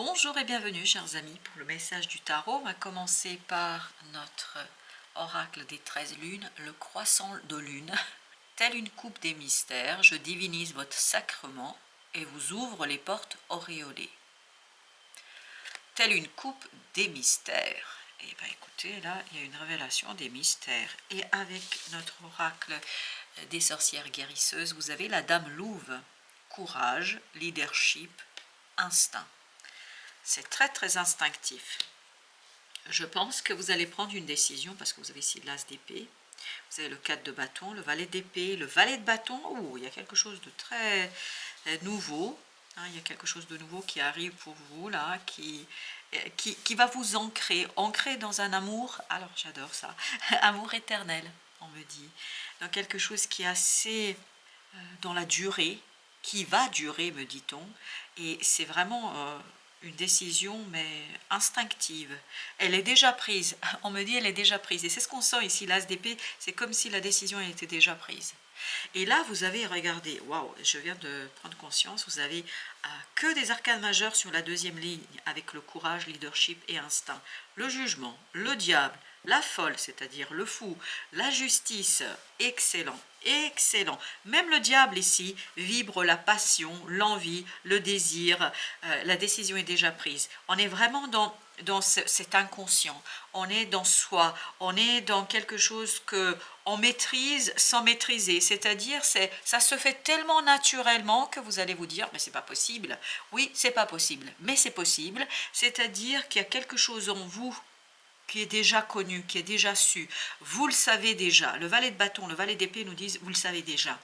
Bonjour et bienvenue chers amis pour le message du tarot. On va commencer par notre oracle des 13 lunes, le croissant de lune. Telle une coupe des mystères, je divinise votre sacrement et vous ouvre les portes auréolées. Telle une coupe des mystères. Et bien écoutez, là il y a une révélation des mystères. Et avec notre oracle des sorcières guérisseuses, vous avez la dame louve. Courage, leadership, instinct. C'est très très instinctif. Je pense que vous allez prendre une décision parce que vous avez ici l'as d'épée, vous avez le 4 de bâton, le valet d'épée, le valet de bâton. Oh, il y a quelque chose de très nouveau. Hein, il y a quelque chose de nouveau qui arrive pour vous là, qui va vous ancrer dans un amour. Alors j'adore ça, amour éternel, on me dit. Dans quelque chose qui est assez dans la durée, qui va durer, me dit-on. Et c'est vraiment une décision, mais instinctive. Elle est déjà prise. On me dit elle est déjà prise. Et c'est ce qu'on sent ici, l'as d'épée. C'est comme si la décision elle était déjà prise. Et là, vous avez, regardé, waouh, je viens de prendre conscience, vous avez que des arcanes majeures sur la deuxième ligne, avec le courage, leadership et instinct. Le jugement, le diable, la folle, c'est-à-dire le fou, la justice, excellent, excellent. Même le diable ici vibre la passion, l'envie, le désir, la décision est déjà prise. On est vraiment dans cet inconscient, on est dans soi, on est dans quelque chose que on maîtrise sans maîtriser, c'est-à-dire ça se fait tellement naturellement que vous allez vous dire mais c'est pas possible. Oui, c'est pas possible, mais c'est possible, c'est-à-dire qu'il y a quelque chose en vous qui est déjà connu, qui est déjà su. Vous le savez déjà. Le valet de bâton, le valet d'épée nous disent vous le savez déjà.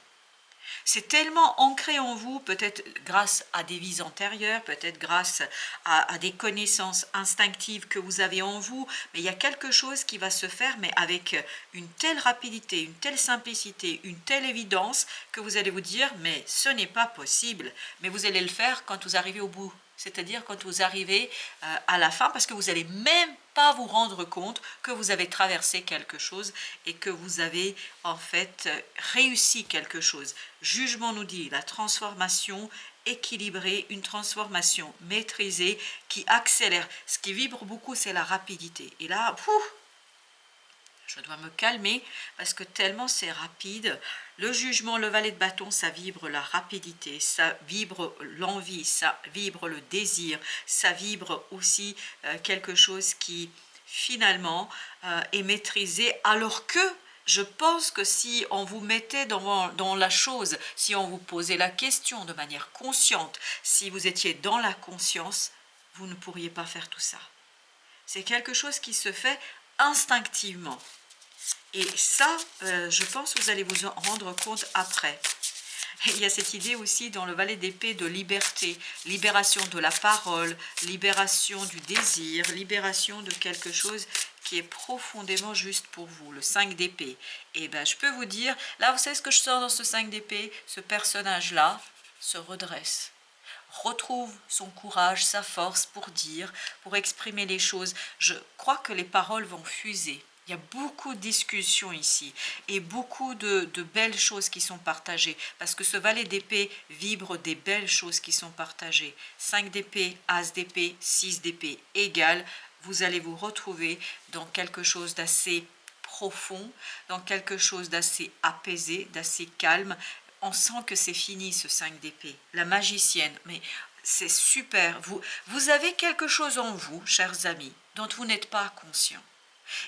C'est tellement ancré en vous, peut-être grâce à des vies antérieures, peut-être grâce à des connaissances instinctives que vous avez en vous, mais il y a quelque chose qui va se faire, mais avec une telle rapidité, une telle simplicité, une telle évidence, que vous allez vous dire, mais ce n'est pas possible. Mais vous allez le faire quand vous arrivez au bout, c'est-à-dire quand vous arrivez à la fin, parce que vous n'allez même pas vous rendre compte que vous avez traversé quelque chose et que vous avez en fait réussi quelque chose. Jugement nous dit la transformation équilibrée, une transformation maîtrisée qui accélère. Ce qui vibre beaucoup, c'est la rapidité. Et là, je dois me calmer parce que tellement c'est rapide. Le jugement, le valet de bâton, ça vibre la rapidité, ça vibre l'envie, ça vibre le désir, ça vibre aussi quelque chose qui finalement est maîtrisé, alors que je pense que si on vous mettait dans la chose, si on vous posait la question de manière consciente, si vous étiez dans la conscience, vous ne pourriez pas faire tout ça. C'est quelque chose qui se fait instinctivement. Et ça, je pense que vous allez vous en rendre compte après. Et il y a cette idée aussi dans le valet d'épée de liberté, libération de la parole, libération du désir, libération de quelque chose qui est profondément juste pour vous, le 5 d'épée. Et bien, je peux vous dire, là, vous savez ce que je sors dans ce 5 d'épée? Ce personnage-là se redresse, retrouve son courage, sa force pour dire, pour exprimer les choses. Je crois que les paroles vont fuser. Il y a beaucoup de discussions ici et beaucoup de belles choses qui sont partagées parce que ce valet d'épée vibre des belles choses qui sont partagées. 5 d'épée, as d'épée, 6 d'épée égale, vous allez vous retrouver dans quelque chose d'assez profond, dans quelque chose d'assez apaisé, d'assez calme. On sent que c'est fini ce 5 d'épée. La magicienne, mais c'est super. Vous avez quelque chose en vous, chers amis, dont vous n'êtes pas conscient.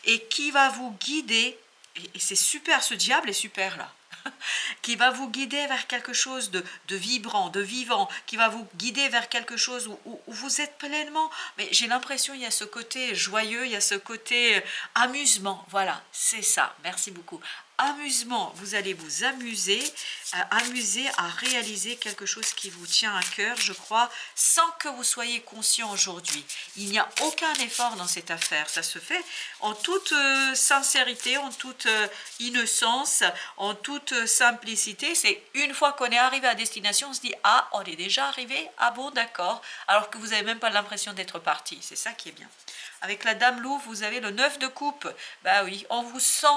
Et qui va vous guider, et c'est super, ce diable est super là, qui va vous guider vers quelque chose de vibrant, de vivant, qui va vous guider vers quelque chose où vous êtes pleinement, mais j'ai l'impression il y a ce côté joyeux, il y a ce côté amusement, voilà, c'est ça, merci beaucoup. Amusement, vous allez vous amuser à réaliser quelque chose qui vous tient à cœur, je crois, sans que vous soyez conscient aujourd'hui. Il n'y a aucun effort dans cette affaire, ça se fait en toute sincérité, en toute innocence, en toute simplicité. C'est une fois qu'on est arrivé à destination, on se dit ah, on est déjà arrivé, ah bon, d'accord, alors que vous n'avez même pas l'impression d'être parti. C'est ça qui est bien. Avec la dame louve, vous avez le 9 de coupe. Bah oui, on vous sent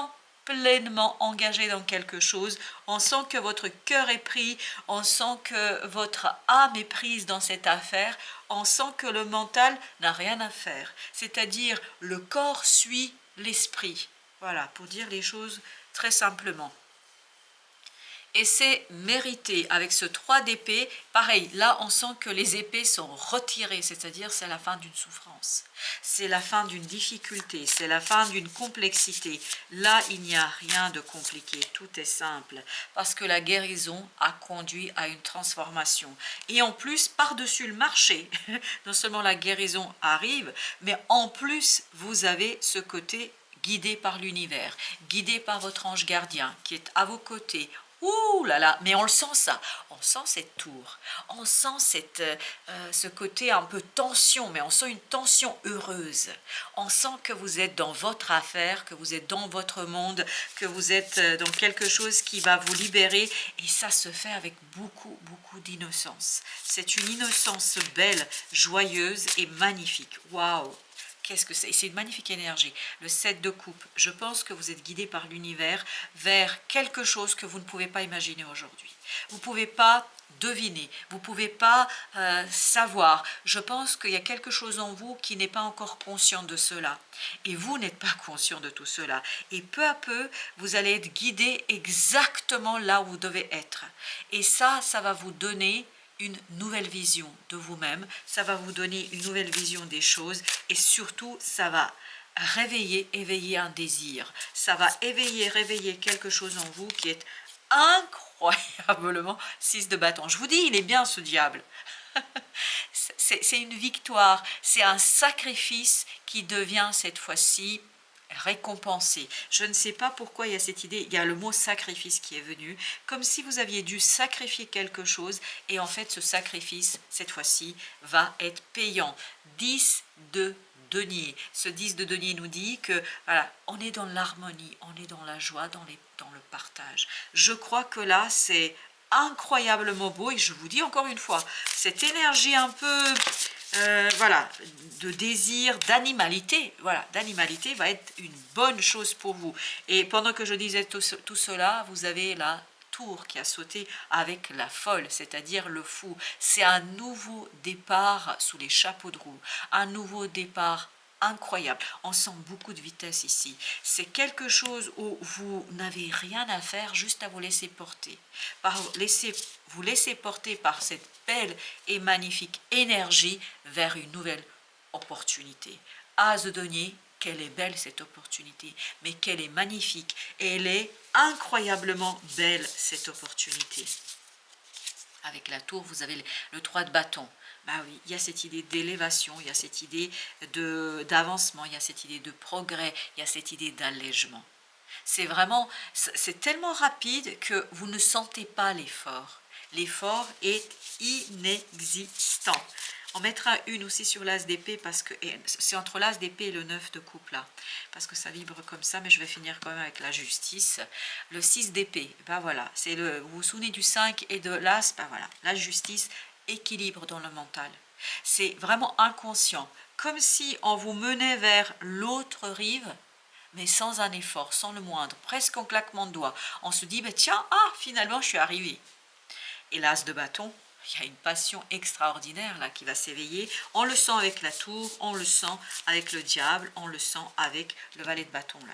pleinement engagé dans quelque chose, on sent que votre cœur est pris, on sent que votre âme est prise dans cette affaire, on sent que le mental n'a rien à faire. C'est-à-dire, le corps suit l'esprit. Voilà, pour dire les choses très simplement. Et c'est mérité. Avec ce 3 d'épée, pareil, là on sent que les épées sont retirées, c'est-à-dire c'est la fin d'une souffrance, c'est la fin d'une difficulté, c'est la fin d'une complexité. Là il n'y a rien de compliqué, tout est simple, parce que la guérison a conduit à une transformation. Et en plus, par-dessus le marché, non seulement la guérison arrive, mais en plus vous avez ce côté guidé par l'univers, guidé par votre ange gardien qui est à vos côtés. Ouh là là, mais on le sent ça, on sent cette tour, on sent ce côté un peu tension, mais on sent une tension heureuse. On sent que vous êtes dans votre affaire, que vous êtes dans votre monde, que vous êtes dans quelque chose qui va vous libérer, et ça se fait avec beaucoup, beaucoup d'innocence. C'est une innocence belle, joyeuse et magnifique. Waouh! Qu'est-ce que c'est? C'est une magnifique énergie. Le 7 de coupe, je pense que vous êtes guidé par l'univers vers quelque chose que vous ne pouvez pas imaginer aujourd'hui. Vous ne pouvez pas deviner, vous ne pouvez pas savoir. Je pense qu'il y a quelque chose en vous qui n'est pas encore conscient de cela. Et vous n'êtes pas conscient de tout cela. Et peu à peu, vous allez être guidé exactement là où vous devez être. Et ça va vous donner une nouvelle vision de vous-même, ça va vous donner une nouvelle vision des choses, et surtout ça va éveiller un désir, ça va réveiller quelque chose en vous qui est incroyablement 6 de bâton. Je vous dis, il est bien ce diable. C'est une victoire, c'est un sacrifice qui devient cette fois-ci récompensé. Je ne sais pas pourquoi il y a cette idée, il y a le mot sacrifice qui est venu, comme si vous aviez dû sacrifier quelque chose, et en fait ce sacrifice, cette fois-ci, va être payant. 10 de denier. Ce 10 de denier nous dit que voilà, on est dans l'harmonie, on est dans la joie, dans le partage. Je crois que là, c'est incroyablement beau, et je vous dis encore une fois, cette énergie un peu voilà, de désir, d'animalité, voilà, d'animalité va être une bonne chose pour vous. Et pendant que je disais tout cela, vous avez la tour qui a sauté avec la folle, c'est-à-dire le fou. C'est un nouveau départ sous les chapeaux de roue, un nouveau départ incroyable. On sent beaucoup de vitesse ici. C'est quelque chose où vous n'avez rien à faire, juste à vous laisser porter. Vous laisser porter par cette belle et magnifique énergie vers une nouvelle opportunité. As de denier, qu'elle est belle cette opportunité, mais qu'elle est magnifique. Et elle est incroyablement belle cette opportunité. Avec la tour, vous avez le 3 de bâton. Bah oui, il y a cette idée d'élévation, il y a cette idée d'avancement, il y a cette idée de progrès, il y a cette idée d'allègement. C'est vraiment, c'est tellement rapide que vous ne sentez pas l'effort. L'effort est inexistant. On mettra une aussi sur l'as d'épée, parce que c'est entre l'as d'épée et le 9 de coupe là, parce que ça vibre comme ça, mais je vais finir quand même avec la justice. Le 6 d'épée, ben voilà, vous vous souvenez du 5 et de l'as, ben voilà, la justice, équilibre dans le mental. C'est vraiment inconscient, comme si on vous menait vers l'autre rive, mais sans un effort, sans le moindre, presque en claquement de doigts. On se dit, ben tiens, finalement je suis arrivé. Et l'as de bâton, il y a une passion extraordinaire là qui va s'éveiller. On le sent avec la tour, on le sent avec le diable, on le sent avec le valet de bâton là.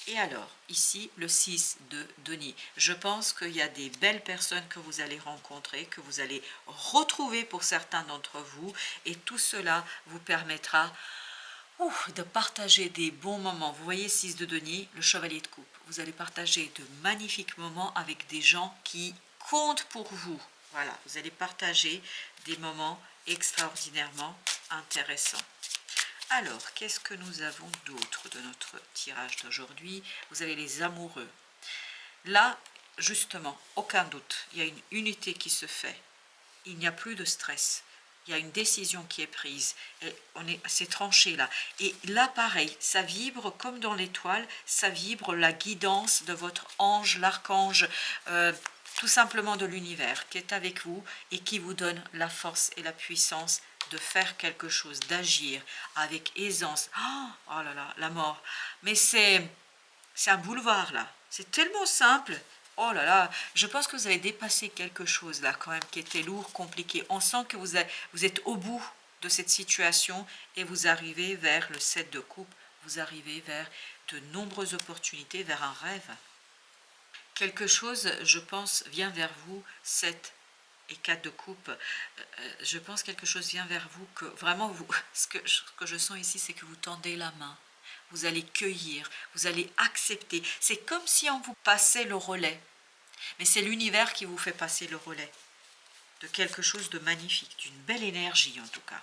Et alors, ici, le 6 de denier. Je pense qu'il y a des belles personnes que vous allez rencontrer, que vous allez retrouver pour certains d'entre vous. Et tout cela vous permettra de partager des bons moments. Vous voyez 6 de denier, le chevalier de coupe. Vous allez partager de magnifiques moments avec des gens qui comptent pour vous. Voilà, vous allez partager des moments extraordinairement intéressants. Alors, qu'est-ce que nous avons d'autre de notre tirage d'aujourd'hui? Vous avez les amoureux. Là, justement, aucun doute, il y a une unité qui se fait. Il n'y a plus de stress. Il y a une décision qui est prise. Et c'est tranché là. Et là, pareil, ça vibre comme dans l'étoile. Ça vibre la guidance de votre ange, l'archange, tout simplement de l'univers, qui est avec vous et qui vous donne la force et la puissance de faire quelque chose, d'agir avec aisance. Oh là là, la mort. Mais c'est C'est un boulevard là. C'est tellement simple. Oh là là, je pense que vous avez dépassé quelque chose là quand même qui était lourd, compliqué. On sent que vous êtes au bout de cette situation et vous arrivez vers le 7 de coupe. Vous arrivez vers de nombreuses opportunités, vers un rêve. Quelque chose, je pense, vient vers vous, 7 et 4 de coupe. Je pense quelque chose vient vers vous que vraiment, ce que je sens ici, c'est que vous tendez la main. Vous allez cueillir, vous allez accepter. C'est comme si on vous passait le relais. Mais c'est l'univers qui vous fait passer le relais de quelque chose de magnifique, d'une belle énergie en tout cas.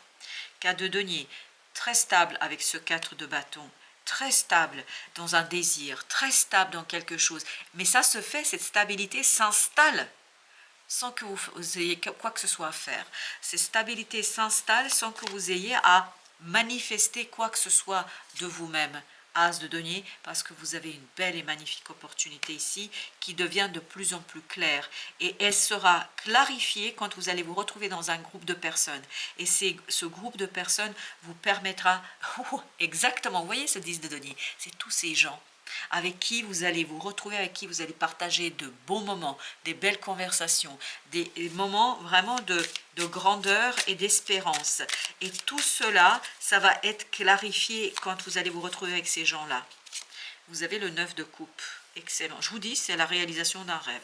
4 de denier, très stable avec ce 4 de bâton, très stable dans un désir, très stable dans quelque chose. Mais ça se fait, cette stabilité s'installe sans que vous ayez quoi que ce soit à faire. Cette stabilité s'installe sans que vous ayez à manifester quoi que ce soit de vous-même. As de denier, parce que vous avez une belle et magnifique opportunité ici qui devient de plus en plus claire. Et elle sera clarifiée quand vous allez vous retrouver dans un groupe de personnes. Et ce groupe de personnes vous permettra, exactement, vous voyez ce 10 de denier, c'est tous ces gens avec qui vous allez vous retrouver, avec qui vous allez partager de bons moments, des belles conversations, des moments vraiment de grandeur et d'espérance. Et tout cela, ça va être clarifié quand vous allez vous retrouver avec ces gens-là. Vous avez le 9 de coupe. Excellent. Je vous dis, c'est la réalisation d'un rêve.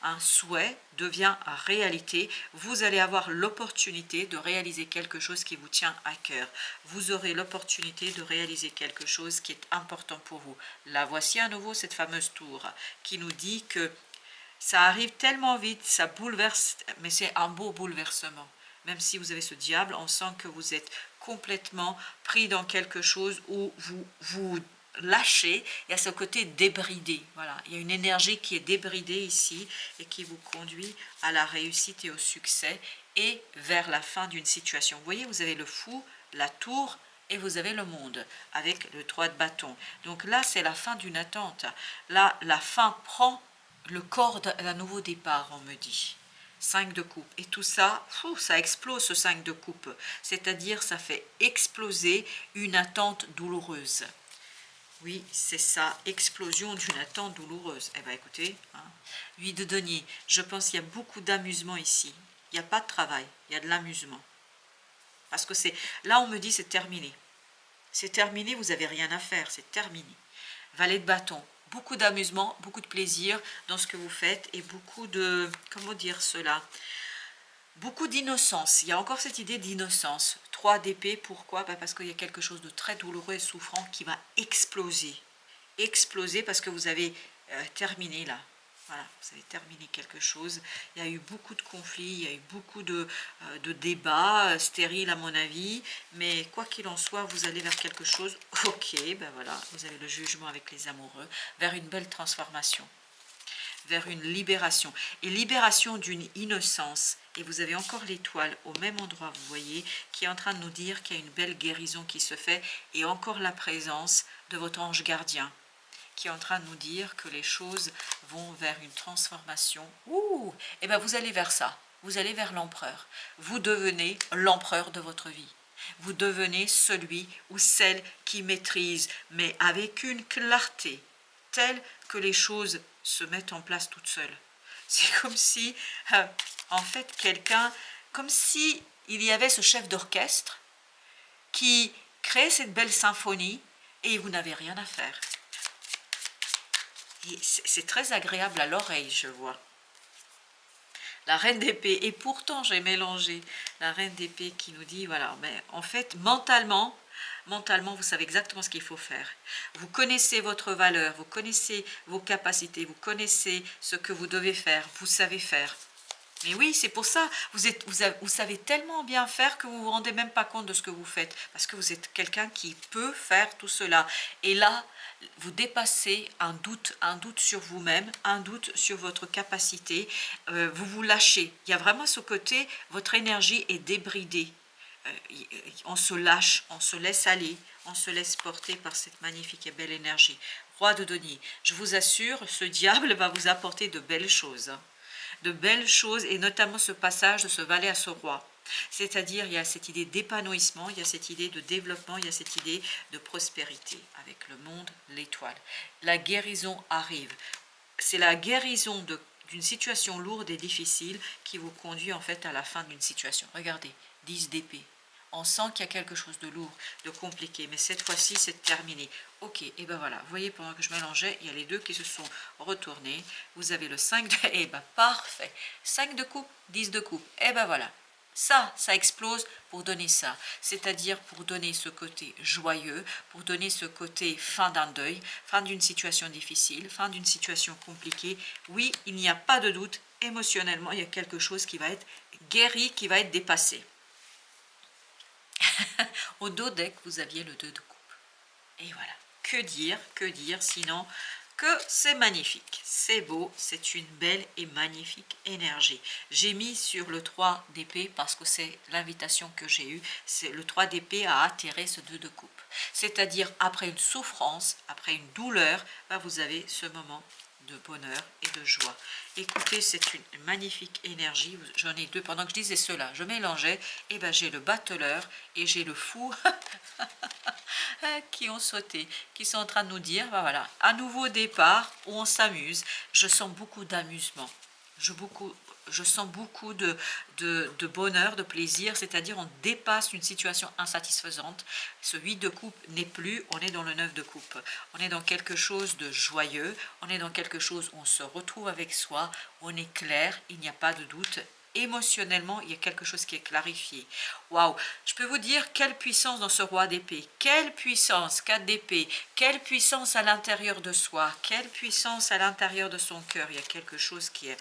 Un souhait devient réalité. Vous allez avoir l'opportunité de réaliser quelque chose qui vous tient à cœur. Vous aurez l'opportunité de réaliser quelque chose qui est important pour vous. Là, voici à nouveau cette fameuse tour qui nous dit que ça arrive tellement vite, ça bouleverse, mais c'est un beau bouleversement. Même si vous avez ce diable, on sent que vous êtes complètement pris dans quelque chose où vous lâchez. Il y a ce côté débridé. Voilà, il y a une énergie qui est débridée ici et qui vous conduit à la réussite et au succès et vers la fin d'une situation. Vous voyez, vous avez le fou, la tour et vous avez le monde avec le 3 de bâton. Donc là, c'est la fin d'une attente. Là, la fin prend le corps d'un nouveau départ, on me dit. 5 de coupe. Et tout ça, ça explose ce 5 de coupe. C'est-à-dire, ça fait exploser une attente douloureuse. Oui, c'est ça, explosion d'une attente douloureuse. Eh bien, écoutez, 8 de denier, je pense qu'il y a beaucoup d'amusement ici. Il n'y a pas de travail, il y a de l'amusement. Parce que c'est là, on me dit, c'est terminé. C'est terminé, vous n'avez rien à faire, c'est terminé. Valet de bâton, beaucoup d'amusement, beaucoup de plaisir dans ce que vous faites et beaucoup de, comment dire cela, beaucoup d'innocence. Il y a encore cette idée d'innocence. 3 d'épée, pourquoi? Parce qu'il y a quelque chose de très douloureux et souffrant qui va exploser. Exploser parce que vous avez terminé là. Voilà, vous avez terminé quelque chose. Il y a eu beaucoup de conflits, il y a eu beaucoup de débats stériles à mon avis. Mais quoi qu'il en soit, vous allez vers quelque chose. Ok, ben voilà, vous avez le jugement avec les amoureux, vers une belle transformation, vers une libération. Et libération d'une innocence. Et vous avez encore l'étoile au même endroit, vous voyez, qui est en train de nous dire qu'il y a une belle guérison qui se fait. Et encore la présence de votre ange gardien, qui est en train de nous dire que les choses vont vers une transformation. Ouh, et bien vous allez vers ça, vous allez vers l'empereur. Vous devenez l'empereur de votre vie. Vous devenez celui ou celle qui maîtrise, mais avec une clarté telle que les choses se mettent en place toutes seules. C'est comme si, en fait, quelqu'un, comme si il y avait ce chef d'orchestre qui crée cette belle symphonie et vous n'avez rien à faire. C'est très agréable à l'oreille, je vois. La reine d'épée, et pourtant j'ai mélangé la reine d'épée qui nous dit, voilà, mais en fait, mentalement, vous savez exactement ce qu'il faut faire. Vous connaissez votre valeur, vous connaissez vos capacités, vous connaissez ce que vous devez faire, vous savez faire. Mais oui, c'est pour ça, vous savez tellement bien faire que vous ne vous rendez même pas compte de ce que vous faites, parce que vous êtes quelqu'un qui peut faire tout cela. Et là, vous dépassez un doute sur vous-même, un doute sur votre capacité, vous vous lâchez. Il y a vraiment ce côté, votre énergie est débridée. On se lâche, on se laisse aller, on se laisse porter par cette magnifique et belle énergie. Roi de denier, je vous assure, ce diable va vous apporter de belles choses. De belles choses, et notamment ce passage de ce valet à ce roi. C'est-à-dire, il y a cette idée d'épanouissement, il y a cette idée de développement, il y a cette idée de prospérité avec le monde, l'étoile. La guérison arrive. C'est la guérison d'une situation lourde et difficile qui vous conduit en fait à la fin d'une situation. Regardez, 10 d'épée. On sent qu'il y a quelque chose de lourd, de compliqué, mais cette fois-ci, c'est terminé. Ok, et ben voilà, vous voyez, pendant que je mélangeais, il y a les deux qui se sont retournés. Vous avez le 5 de... Et ben parfait. 5 de coupe, 10 de coupe. Et ben voilà. Ça explose pour donner ça. C'est-à-dire pour donner ce côté joyeux, pour donner ce côté fin d'un deuil, fin d'une situation difficile, fin d'une situation compliquée. Oui, il n'y a pas de doute, émotionnellement, il y a quelque chose qui va être guéri, qui va être dépassé. Au dos deck, vous aviez le 2 de coupe. Et voilà. Que dire sinon que c'est magnifique, c'est beau, c'est une belle et magnifique énergie. J'ai mis sur le 3 d'épée parce que c'est l'invitation que j'ai eue, c'est le 3 d'épée à attirer ce 2 de coupe. C'est-à-dire après une souffrance, après une douleur, vous avez ce moment de bonheur et de joie. Écoutez, c'est une magnifique énergie. J'en ai deux. Pendant que je disais cela, je mélangeais. Et ben j'ai le battleur et j'ai le fou qui ont sauté, qui sont en train de nous dire, voilà, un nouveau départ où on s'amuse. Je sens beaucoup d'amusement. Je sens beaucoup de bonheur, de plaisir, c'est-à-dire on dépasse une situation insatisfaisante. Ce 8 de coupe n'est plus, on est dans le 9 de coupe. On est dans quelque chose de joyeux, on est dans quelque chose où on se retrouve avec soi, où on est clair, il n'y a pas de doute. Émotionnellement, il y a quelque chose qui est clarifié. Waouh, je peux vous dire quelle puissance dans ce roi d'épée, quelle puissance, 4 d'épée, quelle puissance à l'intérieur de soi, quelle puissance à l'intérieur de son cœur. Il y a quelque chose qui est...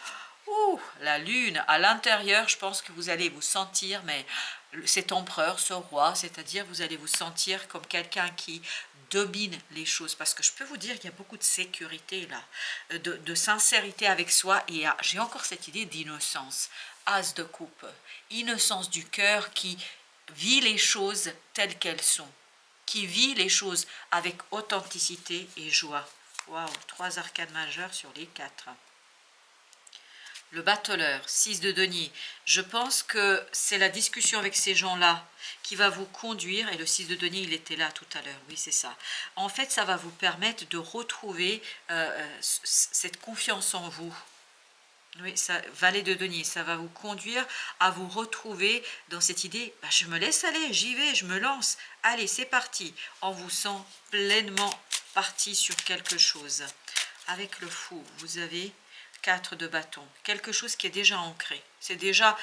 Ouh, la lune, à l'intérieur, je pense que vous allez vous sentir, mais cet empereur, ce roi, c'est-à-dire vous allez vous sentir comme quelqu'un qui domine les choses, parce que je peux vous dire qu'il y a beaucoup de sécurité là, de sincérité avec soi, et j'ai encore cette idée d'innocence, as de coupe, innocence du cœur qui vit les choses telles qu'elles sont, qui vit les choses avec authenticité et joie. Waouh, 3 arcanes majeures sur les 4. Le battleur, 6 de denier. Je pense que c'est la discussion avec ces gens-là qui va vous conduire, et le 6 de denier, il était là tout à l'heure, oui c'est ça. En fait, ça va vous permettre de retrouver cette confiance en vous. Oui, ça, valet de denier, ça va vous conduire à vous retrouver dans cette idée, je me laisse aller, j'y vais, je me lance. Allez, c'est parti. On vous sent pleinement parti sur quelque chose. Avec le fou, vous avez 4 de bâton, quelque chose qui est déjà ancré, c'est déjà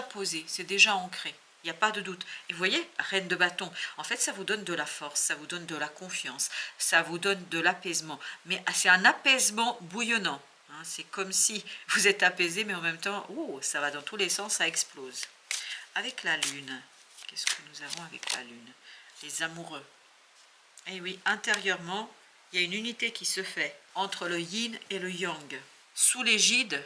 posé, c'est déjà ancré, il n'y a pas de doute. Et vous voyez, reine de bâton, en fait ça vous donne de la force, ça vous donne de la confiance, ça vous donne de l'apaisement, mais c'est un apaisement bouillonnant, hein, c'est comme si vous êtes apaisé, mais en même temps, ça va dans tous les sens, ça explose. Avec la lune, qu'est-ce que nous avons avec la lune? Les amoureux. Et oui, intérieurement, il y a une unité qui se fait entre le yin et le yang, sous l'égide,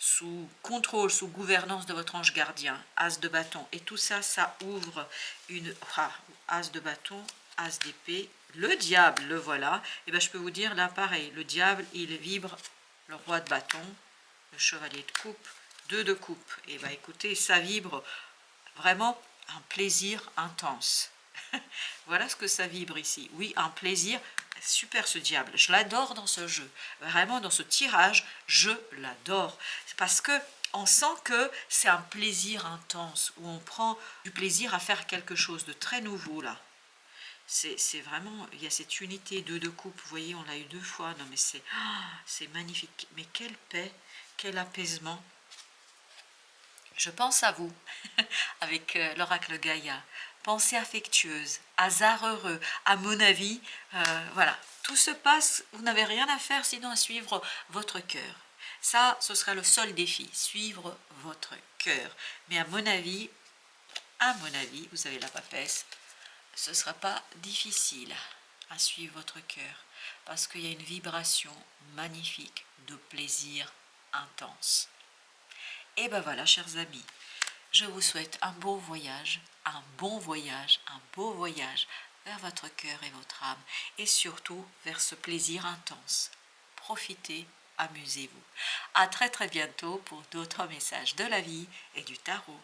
sous contrôle, sous gouvernance de votre ange gardien, as de bâton. Et tout ça, ça ouvre une... as de bâton, as d'épée, le diable, le voilà. Et bien je peux vous dire, là pareil, le diable, il vibre le roi de bâton, le chevalier de coupe, 2 de coupe. Et bien écoutez, ça vibre vraiment un plaisir intense. Voilà ce que ça vibre ici. Oui, un plaisir. Super ce diable. Je l'adore dans ce jeu. Vraiment, dans ce tirage, je l'adore. Parce que on sent que c'est un plaisir intense, où on prend du plaisir à faire quelque chose de très nouveau là. C'est vraiment, il y a cette unité de coupe, vous voyez, on l'a eu 2 fois. Non mais c'est magnifique. Mais quelle paix, quel apaisement. Je pense à vous, avec l'oracle Gaïa. Pensée affectueuse, hasard heureux. À mon avis, voilà, tout se passe, vous n'avez rien à faire sinon à suivre votre cœur. Ça, ce sera le seul défi, suivre votre cœur. Mais à mon avis, vous avez la papesse, ce ne sera pas difficile à suivre votre cœur, parce qu'il y a une vibration magnifique de plaisir intense. Et ben voilà, chers amis, je vous souhaite un beau voyage, un bon voyage, un beau voyage vers votre cœur et votre âme, et surtout vers ce plaisir intense. Profitez, amusez-vous. À très très bientôt pour d'autres messages de la vie et du tarot.